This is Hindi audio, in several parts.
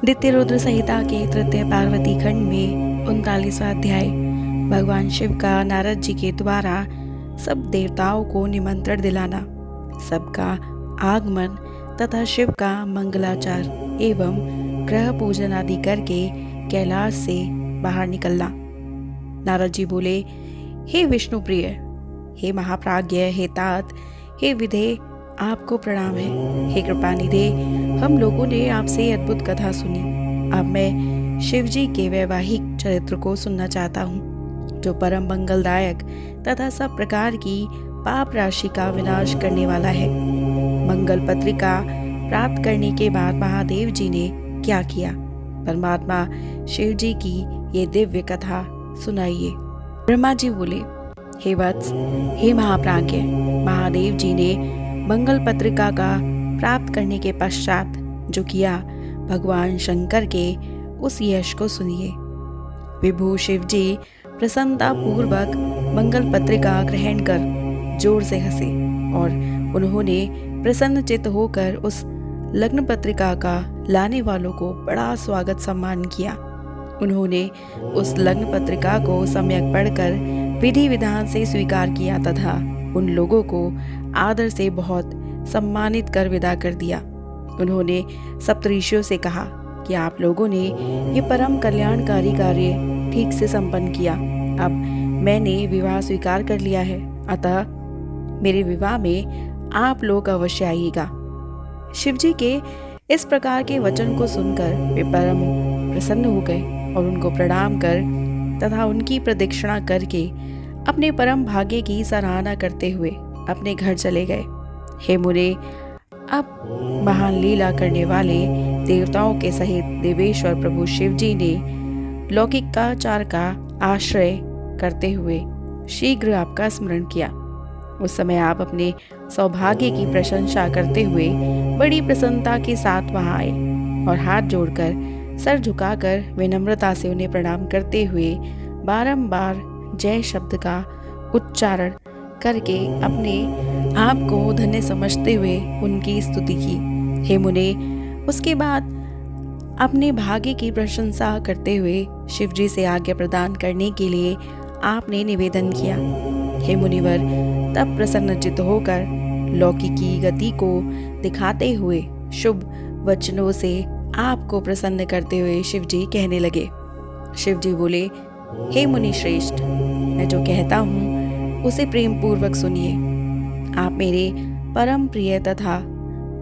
द्वितीय रुद्र संहिता के तृतीय पार्वती खंड में 39वां अध्याय। भगवान शिव का नारद जी के द्वारा सब देवताओं को निमंत्रण दिलाना, सबका आगमन तथा शिव का मंगलाचार एवं ग्रह पूजन आदि करके कैलाश से बाहर निकलना। नारद जी बोले, हे विष्णु प्रिय, हे महाप्राज्ञ, हे तात, हे विधे, आपको प्रणाम है। हे कृपानिधे, हम लोगों ने आपसे अद्भुत कथा सुनी। अब मैं शिव जी के वैवाहिक चरित्र को सुनना चाहता हूँ, जो परम मंगलदायक तथा सब प्रकार की पाप राशि का विनाश करने वाला है। मंगल पत्रिका प्राप्त करने के बाद महादेव जी ने क्या किया? परमात्मा शिव जी की ये दिव्य कथा सुनाइए। ब्रह्मा जी बोले, हे वत्स, हे महाप्राज्ञ, महादेव जी ने मंगल पत्रिका का प्राप्त करने के पश्चात जो किया, भगवान शंकर के उस यश को सुनिए। विभु शिव जी प्रसन्नता पूर्वक मंगल पत्रिका ग्रहण कर जोर से हंसे और उन्होंने प्रसन्न चित्त होकर उस लग्न पत्रिका का लाने वालों को बड़ा स्वागत सम्मान किया। उन्होंने उस लग्न पत्रिका को सम्यक पढ़कर विधि विधान से स्वीकार किया तथा उन लोगों को आदर से बहुत सम्मानित कर विदा कर दिया। उन्होंने सप्तऋषियों से कहा कि आप लोगों ने ये परम कल्याणकारी कार्य ठीक से संपन्न किया। अब मैंने विवाह स्वीकार कर लिया है, अतः मेरे विवाह में आप लोग अवश्य आइएगा। शिव जी के इस प्रकार के वचन को सुनकर वे परम प्रसन्न हो गए और उनको प्रणाम कर तथा उनकी प्रदक्षिणा करके अपने परम भाग्य की सराहना करते हुए अपने घर चले गए। हे मुने, अब महान लीला करने वाले देवताओं के सहित देवेश्वर प्रभु शिव जी ने लौकिकाचार का आश्रय करते हुए शीघ्र आपका स्मरण किया। उस समय आप अपने सौभाग्य की प्रशंसा करते हुए बड़ी प्रसन्नता के साथ वहां आए और हाथ जोड़कर सर झुकाकर विनम्रता से उन्हें प्रणाम करते हुए बारंबार जय शब्द का उच्चारण करके अपने आप को धन्य समझते हुए उनकी स्तुति की। हे मुने, उसके बाद अपने भाग्य की प्रशंसा करते हुए शिव जी से आज्ञा प्रदान करने के लिए आपने निवेदन किया। हे मुनिवर, तब प्रसन्नचित्त होकर लौकिकी गति को दिखाते हुए शुभ वचनों से आपको प्रसन्न करते हुए शिव जी कहने लगे। शिव जी बोले, हे मुनि श्रेष्ठ, मैं जो कहता हूँ उसे प्रेम पूर्वक सुनिए। आप मेरे परम प्रिय तथा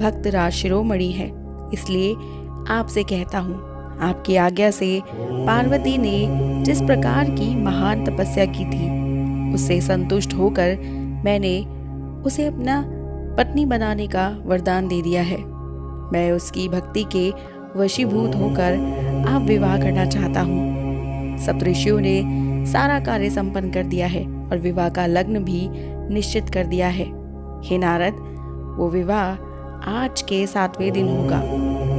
भक्त राज शिरोमणि हैं, इसलिए आपसे कहता हूँ, आपकी आज्ञा से पार्वती ने जिस प्रकार की महान तपस्या की थी, उससे संतुष्ट होकर मैंने उसे अपना पत्नी बनाने का वरदान दे दिया है। मैं उसकी भक्ति के वशीभूत होकर आप विवाह करना चाहता हूँ। सप्तऋषियों ने सारा कार्य संपन्न कर दिया है और विवाह का लग्न भी निश्चित कर दिया है। हे नारद, वो विवाह आज के 7वें दिन होगा।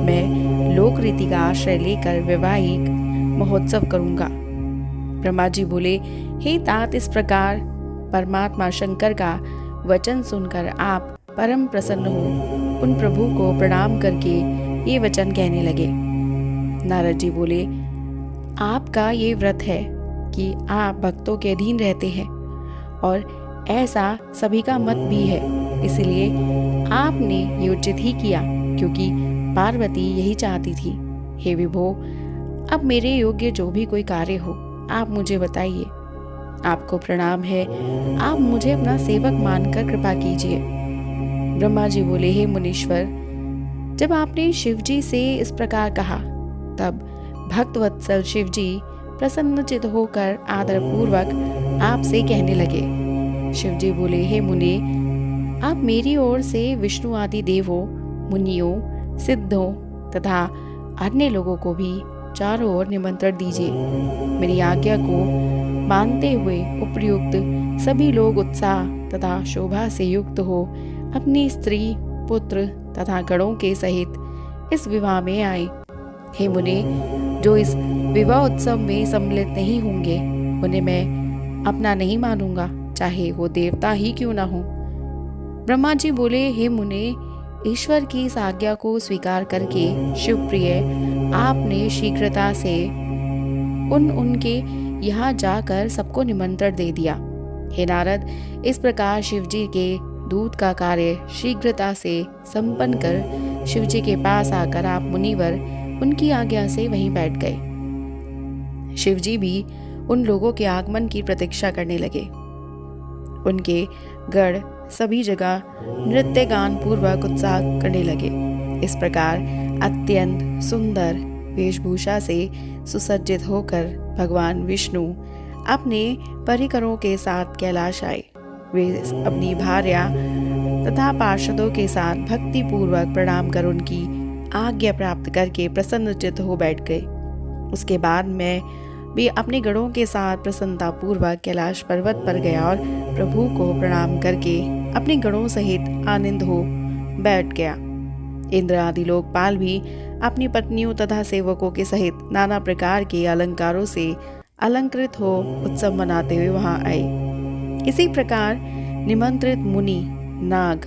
मैं लोक रीति का आश्रय लेकर वैवाहिक महोत्सव करूंगा। ब्रह्मा जी बोले, हे तात, इस प्रकार परमात्मा शंकर का वचन सुनकर आप परम प्रसन्न हो उन प्रभु को प्रणाम करके ये वचन कहने लगे। नारद जी बोले, आपका ये व्रत है कि आप भक्तों के अधीन रहते हैं और ऐसा सभी का मत भी है, इसलिए आपने ये उचित ही किया क्योंकि पार्वती यही चाहती थी। हे विभो, अब मेरे योग्य जो भी कोई कार्य हो आप मुझे बताइए। आपको प्रणाम है, आप मुझे अपना सेवक मानकर कृपा कीजिए। ब्रह्मा जी बोले, हे मुनीश्वर, जब आपने शिव जी से इस प्रकार कहा तब भक्तवत्सल शिव जी प्रसन्नचित होकर आदर पूर्वक आपसे कहने लगे। शिव जी बोले, हे मुने, आप मेरी ओर से विष्णु आदि देवों, मुनियों, सिद्धों तथा अन्य लोगों को भी चारों ओर निमंत्रण दीजिए। मेरी आज्ञा को मानते हुए उपयुक्त सभी लोग उत्साह तथा शोभा से युक्त हो अपनी स्त्री, पुत्र तथा गणों के सहित इस विवाह में आए। हे मुने, जो इस विवाह उत्सव में सम्मिलित नहीं होंगे उन्हें मैं अपना नहीं मानूंगा, चाहे वो देवता ही क्यों ना हो। ब्रह्मा जी बोले, हे मुने, ईश्वर की इस आज्ञा को स्वीकार करके शिवप्रिय आपने शीघ्रता से उनके यहाँ जाकर सबको निमंत्रण दे दिया। हे नारद, इस प्रकार शिवजी के दूत का कार्य शीघ्रता से संपन्न कर शिवजी के पास आकर आप मुनिवर उनकी आज्ञा से वहीं बैठ गए। शिवजी भी उन लोगों के आगमन की प्रतीक्षा करने लगे। उनके गढ़ सभी जगह नृत्य गान पूर्वक उत्साह करने लगे। इस प्रकार अत्यंत सुंदर वेशभूषा से सुसज्जित होकर भगवान विष्णु अपने परिकरों के साथ कैलाश आए। वे अपनी भार्या तथा पार्षदों के साथ भक्ति पूर्वक प्रणाम कर उनकी आज्ञा प्राप्त करके प्रसन्नचित्त हो बैठ गए। उसके बाद मैं भी अपने गणों के साथ प्रसन्नता पूर्वक कैलाश पर्वत पर गया और प्रभु को प्रणाम करके अपने गणों सहित आनंद हो बैठ गया। इंद्र आदि लोकपाल भी अपनी पत्नियों तथा सेवकों के सहित नाना प्रकार के अलंकारों से अलंकृत हो उत्सव मनाते हुए वहां आए। इसी प्रकार निमंत्रित मुनि, नाग,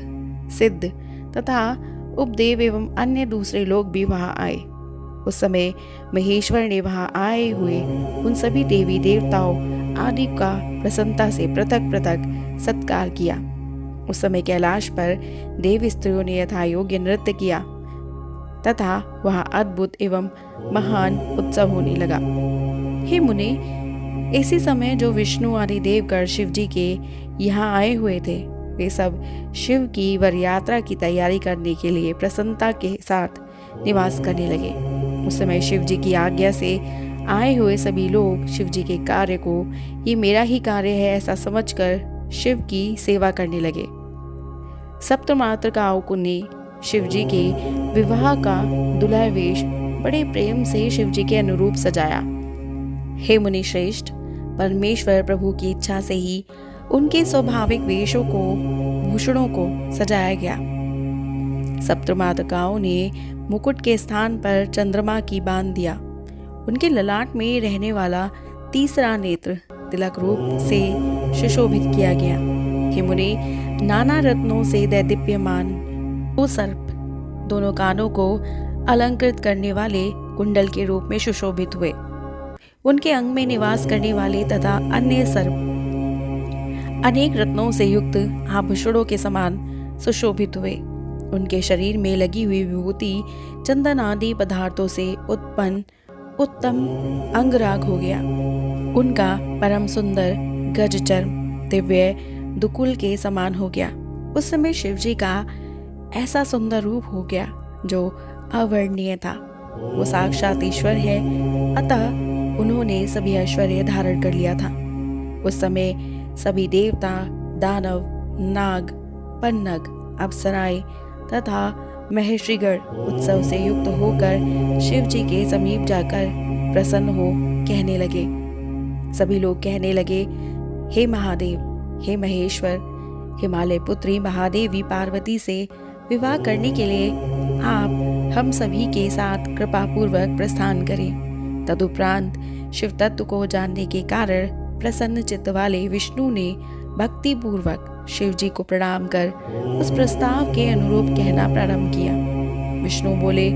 सिद्ध तथा उपदेव एवं अन्य दूसरे लोग भी वहां आए। उस समय महेश्वर ने वहां आए हुए उन सभी देवी देवताओं आदि का प्रसन्नता से पृथक पृथक सत्कार किया। उस समय कैलाश पर देव स्त्रियों ने यथा योग्य नृत्य किया तथा वहां अद्भुत एवं महान उत्सव होने लगा। हे मुने, इसी समय जो विष्णु आदि देवगण शिव जी के यहाँ आए हुए थे, वे सब शिव की वर यात्रा की तैयारी करने के लिए प्रसन्नता के साथ निवास करने लगे। उस समय शिव जी की आज्ञा से आए हुए सभी लोग शिव जी के कार्य को ये मेरा ही कार्य है ऐसा समझकर शिव की सेवा करने लगे। सप्तमातृकाओं को ने शिव जी के विवाह का दुल्हा वेश बड़े प्रेम से शिव जी के अनुरूप सजाया। हे मुनि श्रेष्ठ, परमेश्वर प्रभु की इच्छा से ही उनके स्वाभाविक वेशों को, भूषणों को सजाया गया। सप्तमातृकाओं ने मुकुट के स्थान पर चंद्रमा की बांध दिया। उनके ललाट में रहने वाला तीसरा नेत्र तिलक रूप से सुशोभित किया गया। हे मुनि, नाना रत्नों से दैदीप्यमान वो सर्प दोनों कानों को अलंकृत करने वाले कुंडल के रूप में सुशोभित हुए। उनके अंग में निवास करने वाले तथा अन्य सर्प अनेक रत्नों से युक्त आभूषणों के समान सुशोभित हुए। उनके शरीर में लगी हुई विभूति चंदन आदि पदार्थों से उत्पन्न उत्तम अंगराग हो गया। उनका परम सुंदर गजचर्म दिव्य दुकुल के समान हो गया। उस समय शिव जी का ऐसा सुंदर रूप हो गया जो अवर्णनीय था। वो साक्षात ईश्वर है, अतः उन्होंने सभी ऐश्वर्य धारण कर लिया था। उस समय सभी देवता, दानव, नाग, पन्नग, अप्सराएं तथा महर्षिगण उत्सव से युक्त होकर शिव जी के समीप जाकर प्रसन्न हो कहने लगे। सभी लोग कहने लगे, हे महादेव, हे महेश्वर, हिमालय पुत्री महादेवी पार्वती से विवाह करने के लिए आप हम सभी के साथ कृपा पूर्वक प्रस्थान करें। तदुपरांत शिव तत्व को जानने के कारण प्रसन्न चित्त वाले विष्णु ने भक्ति पूर्वक शिव जी को प्रणाम कर उस प्रस्ताव के अनुरूप कहना प्रारंभ किया। विष्णु बोले,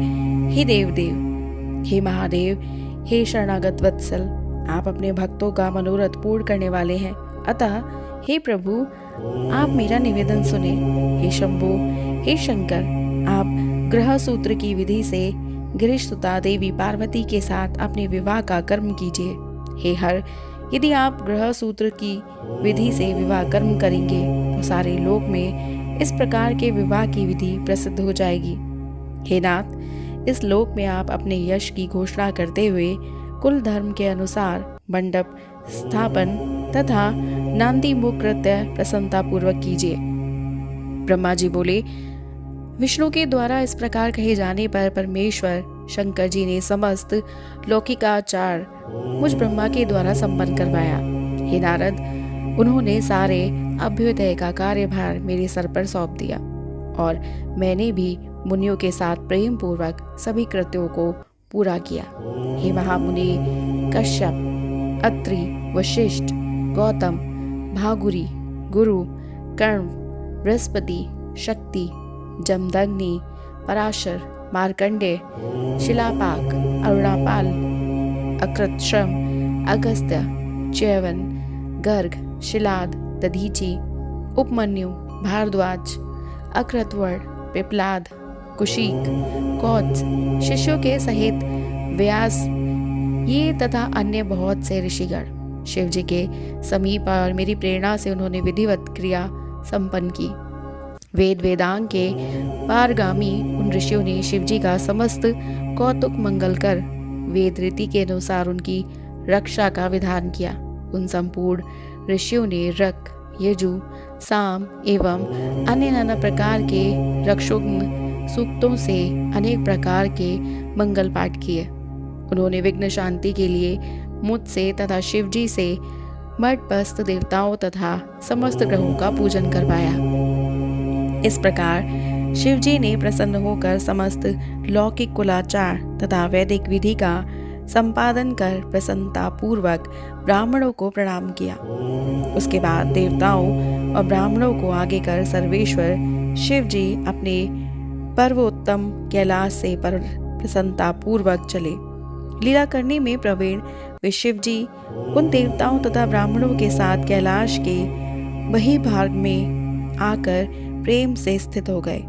हे देवदेव, हे महादेव, हे शरणागत वत्सल, आप अपने भक्तों का मनोरथ पूर्ण करने वाले हैं, अतः हे प्रभु आप मेरा निवेदन सुने। हे शंभु, हे शंकर, आप ग्रह सूत्र की विधि से गिरिशसुता देवी पार्वती के साथ अपने विवाह का कर्म कीजिए। हे हर, यदि आप ग्रह सूत्र की विधि से विवाह कर्म करेंगे तो सारे लोक में इस प्रकार के विवाह की विधि प्रसिद्ध हो जाएगी। हे नाथ, इस लोक में आप अपने यश की घोषणा करते हुए कुल धर्म के अनुसार मंडप स्थापन तथा नांदी मुख कृत्य प्रसन्नता पूर्वक कीजिए। ब्रह्मा जी बोले, विष्णु के द्वारा इस प्रकार कहे जाने पर परमेश्वर शंकर जी ने समस्त लौकिकाचार मुझ ब्रह्मा के द्वारा संपन्न करवाया। हे नारद, उन्होंने सारे अभ्युदय का कार्यभार मेरे सर पर सौंप दिया और मैंने भी मुनियों के साथ प्रेम पूर्वक सभी कृत्यों को पूरा किया। हे महामुनि कश्यप, अत्रि, वशिष्ठ, गौतम, भागुरी, गुरु, कर्ण, बृहस्पति, शक्ति, जमदग्नि, पराशर, मार्कंडेय, शिलापाक, अरुणापाल, अकृतश्रम, अगस्त्य, च्यवन, गर्ग, शिलाद, दधीचि, उपमन्यु, भारद्वाज, अकृतवर्ण, पिप्लाद, कुशिक, कौत्स, शिष्यों के सहित व्यास, ये तथा अन्य बहुत से ऋषिगण शिव जी के समीप और मेरी प्रेरणा से उन्होंने विधिवत क्रिया संपन्न की। वेद वेदांग के पारगामी उन ऋषियों ने शिव जी का समस्त कौतुक मंगल कर वेद रीति के अनुसार उनकी रक्षा का विधान किया। उन संपूर्ण ऋषियों ने रक, यजु, साम एवं अन्य नाना प्रकार के रक्षोग्न सूक्तों से अनेक प्रकार के मंगल पाठ किए। उन्होंने विघ्न शांति के लिए मुझसे तथा शिव जी से मठपस्थ देवताओं तथा समस्त ग्रहों का पूजन करवाया। इस प्रकार शिव जी ने प्रसन्न होकर समस्त लौकिक कुलाचार तथा वैदिक विधि का संपादन कर प्रसन्नता पूर्वक ब्राह्मणों को प्रणाम किया। उसके बाद देवताओं और ब्राह्मणों को आगे कर सर्वेश्वर शिव जी अपने पर्वोत्तम कैलाश से पर प्रसन्नता पूर्वक चले। लीला करने में प्रवीण वे शिव जी उन देवताओं तथा ब्राह्मणों के साथ कैलाश के वही भाग में आकर प्रेम से स्थित हो गए।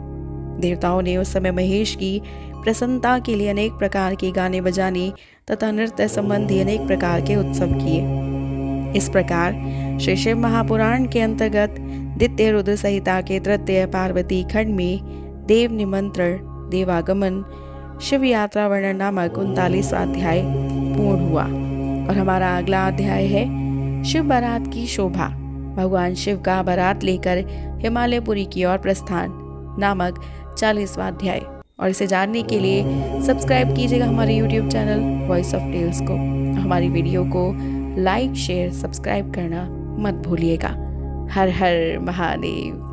देवताओं ने उस समय महेश की प्रसन्नता के लिए अनेक प्रकार के गाने बजाने तथा नृत्य संबंधी अनेक प्रकार के उत्सव किए। इस प्रकार श्री शिव महापुराण के अंतर्गत द्वितीय रुद्र संहिता के तृतीय पार्वती खंड में देव निमंत्रण, देवागमन, शिव यात्रा वर्णन नामक 39वां अध्याय पूर्ण हुआ। और हमारा अगला अध्याय है शिव बारात की शोभा। भगवान शिव का बारात लेकर हिमालयपुरी की ओर प्रस्थान नामक 40वां अध्याय। और इसे जानने के लिए सब्सक्राइब कीजिएगा हमारे YouTube channel Voice of Tales को। हमारी वीडियो को लाइक, शेयर, सब्सक्राइब करना मत भूलिएगा। हर हर महादेव।